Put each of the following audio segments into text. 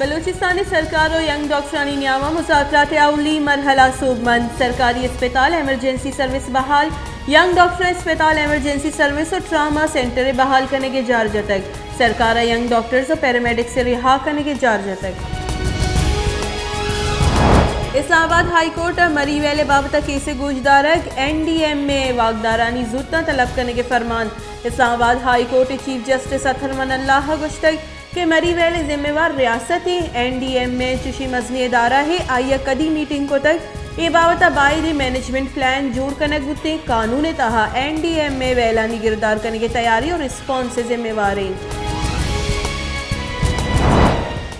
बलूचिस्तानी सरकार और यंग डॉक्टरानी न्यामा मुज़ाकरात अवली मरहला सूबमंद। सरकारी अस्पताल एमरजेंसी सर्विस बहाल। यंग डॉक्टर अस्पताल एमरजेंसी सर्विस और ट्रामा सेंटर बहाल करने के जारजा तक। सरकार यंग डॉक्टर्स और पैरामेडिक से रिहा करने के जारजा तक। इस्लामाबाद हाई कोर्ट मरी वेले बाबत केस गुजदारक NDM में वागदारानी जुतना तलब करने के फरमान। Islamabad high court chief justice अथरमन अल्लाह गुश्तक के मरी वेले जिम्मेवार रियासती NDM में चुशी मजनी इदारा है आइया कदी मीटिंग को तक ये बाबत बाहरी मैनेजमेंट प्लान जोड़ करने गुते कानून तहा NDM में वेलानी गिरदार करने की तैयारी और रिस्पॉन्स से जिम्मेवार है।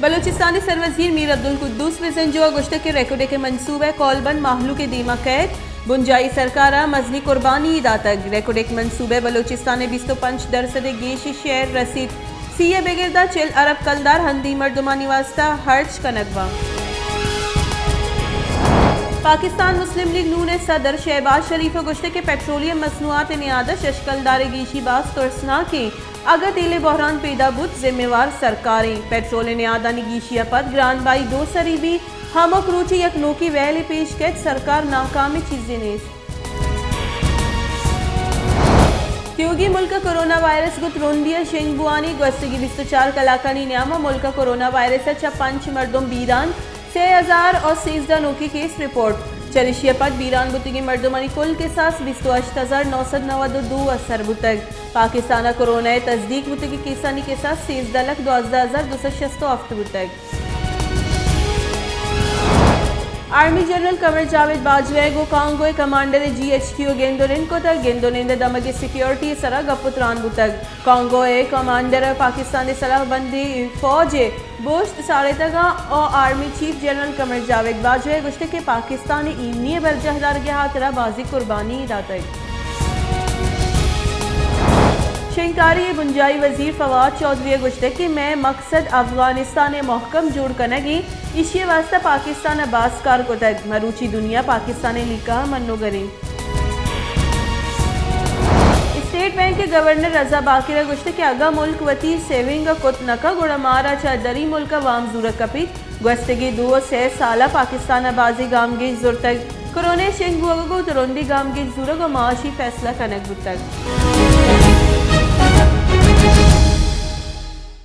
बलूचिस्तानी सरवजीर मीर अब्दुल कुद्दूस विजनजो गुश्तक के रेकोडे के मंसूबे कॉलबंद माहलू के दीमा कैद बुंजाई सरकारा मजनी कुर्बानी इदा तक रेकोडे के मंसूबे बलूचिस्तान 25% गेश शेयर रसीद सीए बेगिरदा चिल अरब कलदार हंदी मर्दुमानी वास्ता हर्ज कनकवा। पाकिस्तान मुस्लिम लीग नून ने सदर शहबाज शरीफ गुश्ते के पेट्रोलियम मसनूआत नियादत शशकलदार गीशी बास तुरसना के अगर तेले बहरान पैदा बुत जिम्मेवार सरकारें पेट्रोल नियादानी गीशिया पर ग्रान बाई दो सरीबी हमक रूची यक नोकी वैले पेश कैद सरकार नाकामी चीजें ने क्योंकि मुल्क कोरोना वायरस गुत रोंदिया शेंगबुआनी गस्तगी 24 कलाकानी न्यामा मुल्क कोरोना वायरस अच्छा 5 मर्दों बीरान 6000 और 13 नोकी केस रिपोर्ट चलिशिया पर बीरान बुतगी मर्दुमानी कुल के साथ 28,992 असर बुतक पाकिस्तान कोरोना तस्दीक बुतगी केसानी के साथ 13,12,266 बुतक। आर्मी जनरल कमर जावेद बाजवा गो कांगो कमांडर GHQ गेंदोलिन को तक गेंदोलिन दमगे सिक्योरिटी सरा गपुत्रान बुतक कांगो कमांडर पाकिस्तानी सलाहबंदी फौज बोश्त सारे तगा और army chief general Qamar Javed Bajwa गुश्ते के पाकिस्तानी ईमनी बरजहदार के हाथ बाजी कुर्बानी दातक शिंकारी बुंजाई वजीर फवाद चौधरी गुश्ते कि मैं मकसद अफगानिस्तान महकम जोड़ कनगी इशिये वास्ता पाकिस्तान अब्बास कार को तक मरूची दुनिया पाकिस्तान लिखा मन्नो करें। स्टेट बैंक के गवर्नर रजा बाकिरा गुश्ते के अगा मुल्क वती सेविंग कुत नका गुड़ा मारा चादरी मुल्क वाम जूरत कपित गस्तगी 2 से साला पाकिस्तान बाजी गामगे जुर तक कोरोना शेंग बुआ तुरंदी गामगे जूरग और माशी फैसला कनक बुतक।